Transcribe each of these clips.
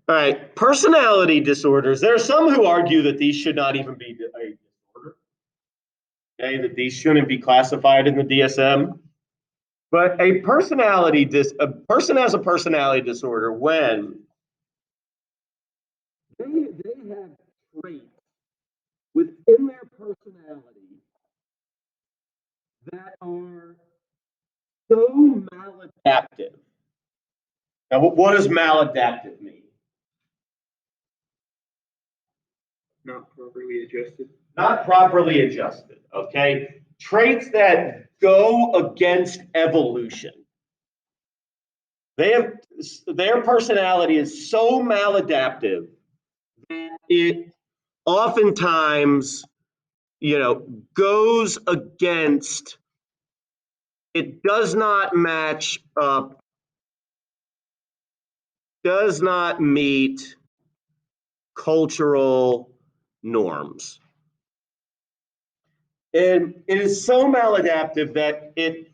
All right, personality disorders. There are some who argue that these should not even be a disorder, okay, that these shouldn't be classified in the DSM. But a person has a personality disorder when they have traits within their personality that are so maladaptive. Now, what does maladaptive mean? Not properly adjusted. Not properly adjusted, okay? Traits that go against evolution. Their personality is so maladaptive that it oftentimes, goes against, it does not match up, does not meet cultural norms. And it is so maladaptive that it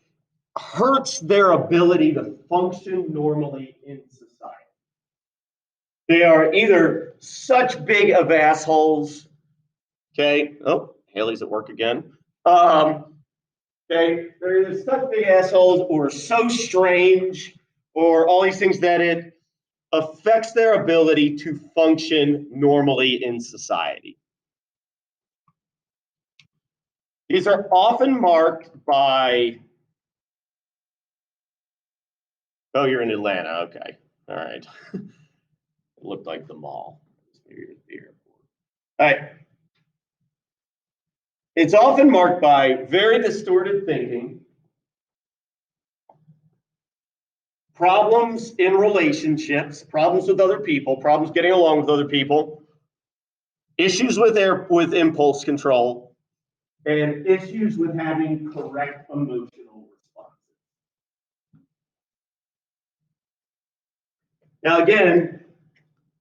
hurts their ability to function normally in society. They are either such big of assholes, okay? Oh, Haley's at work again. Okay, they're either such big assholes or so strange or all these things that it affects their ability to function normally in society. These are often marked by, oh, you're in Atlanta, okay, all right. It looked like the mall. All right. It's often marked by very distorted thinking, problems in relationships, problems with other people, problems getting along with other people, issues with impulse control, and issues with having correct emotional responses. Now, again,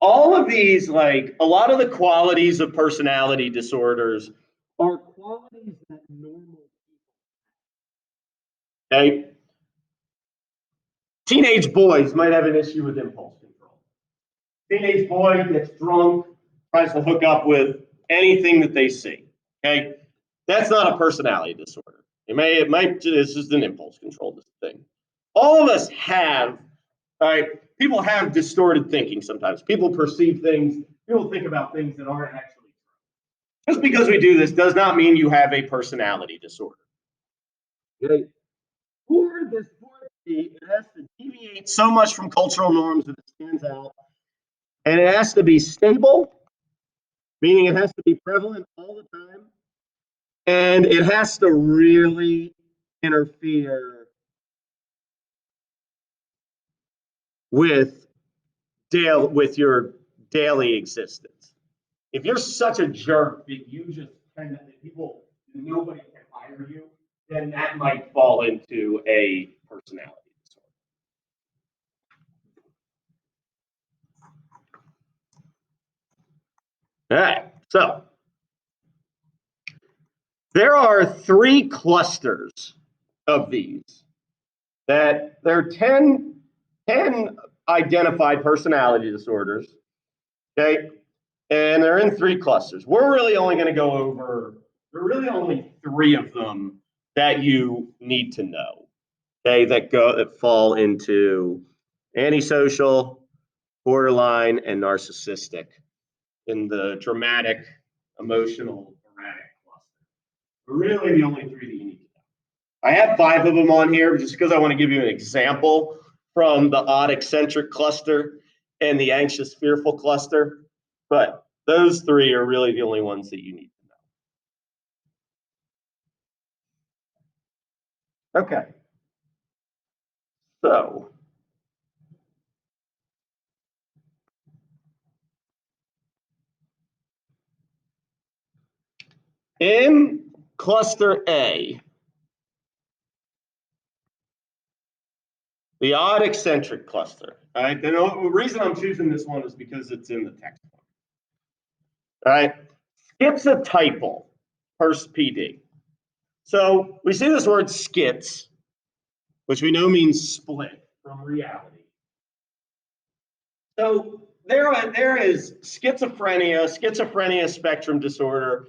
all of these, like a lot of the qualities of personality disorders are qualities that normal people have. Okay? Teenage boys might have an issue with impulse control. Teenage boy gets drunk, tries to hook up with anything that they see. Okay? That's not a personality disorder. It's just an impulse control thing. All of us have, all right, people have distorted thinking sometimes. People perceive things, people think about things that aren't actually true. Just because we do this does not mean you have a personality disorder. Okay? For this to be, it has to deviate so much from cultural norms that it stands out. And it has to be stable, meaning it has to be prevalent all the time. And it has to really interfere with your daily existence. If you're such a jerk that you just tend that nobody can hire you, then that might fall into a personality disorder. All right, so there are 3 clusters of these that there are 10 identified personality disorders, okay? And they're in 3 clusters. We're really only going to go over, there are really only 3 of them that you need to know, okay, that fall into antisocial, borderline, and narcissistic in the dramatic, emotional, erratic cluster. Really the only 3 that you need to know. I have 5 of them on here just because I want to give you an example from the odd eccentric cluster and the anxious fearful cluster, but those 3 are really the only ones that you need to know. Okay. So in cluster A, the odd eccentric cluster. All right. The reason I'm choosing this one is because it's in the textbook. All right. Schizotypal, PD. So we see this word schiz, which we know means split from reality. So there is schizophrenia spectrum disorder,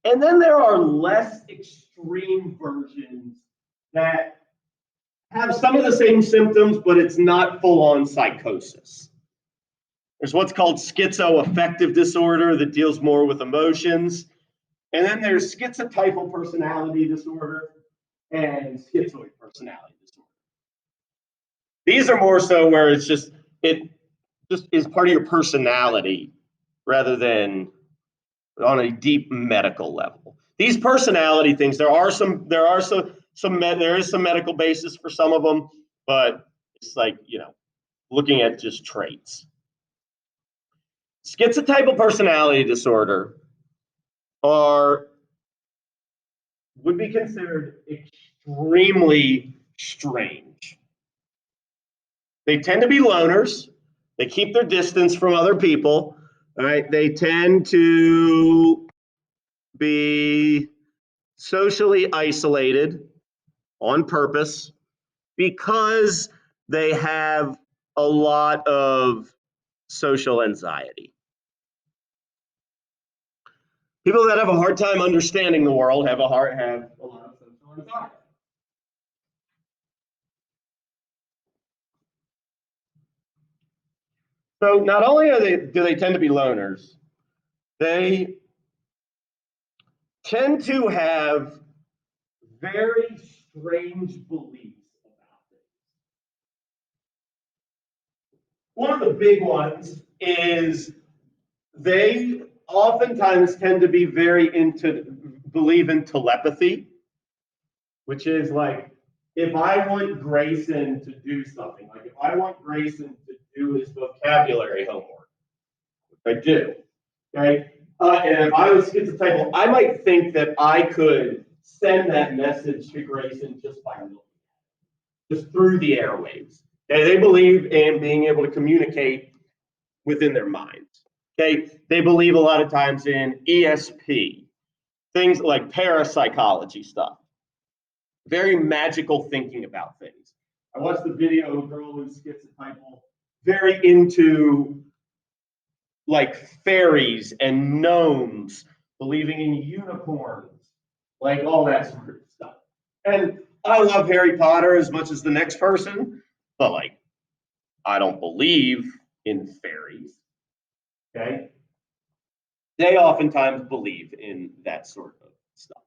and then there are less extreme versions that have some of the same symptoms, but it's not full-on psychosis. There's what's called schizoaffective disorder that deals more with emotions. And then there's schizotypal personality disorder and schizoid personality disorder. These are more so where it just is part of your personality rather than on a deep medical level. These personality things, there is some medical basis for some of them, but it's like, looking at just traits. Schizotypal personality disorder would be considered extremely strange. They tend to be loners. They keep their distance from other people. All right. They tend to be socially isolated on purpose because they have a lot of social anxiety. People that have a hard time understanding the world have a lot of social anxiety. So not only do they tend to be loners, they tend to have very strange beliefs about things. One of the big ones is they oftentimes tend to be believe in telepathy, which is like, if I want Grayson to do something, like if I want Grayson to do his vocabulary homework, which I do, okay? And if I was schizotypal, I might think that I could send that message to Grayson just by looking, just through the airwaves. Okay? They believe in being able to communicate within their minds. Okay? They believe a lot of times in ESP, things like parapsychology stuff. Very magical thinking about things. I watched the video of a girl who's schizotypal, very into like fairies and gnomes, believing in unicorns, like all that sort of stuff. And I love Harry Potter as much as the next person, but like, I don't believe in fairies. Okay? They oftentimes believe in that sort of stuff.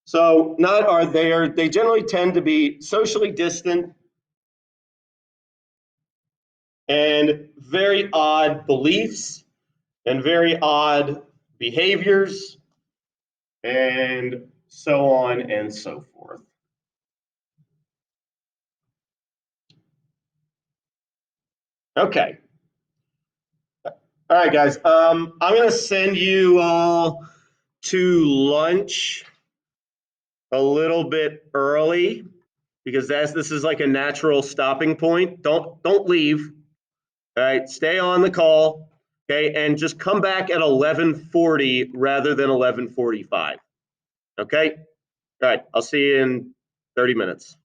So they generally tend to be socially distant and very odd beliefs and very odd behaviors and so on and so forth. Okay. All right, guys. I'm going to send you all to lunch a little bit early because this is like a natural stopping point. Don't leave. All right, stay on the call. Okay, and just come back at 11:40 rather than 11:45. Okay. All right. I'll see you in 30 minutes.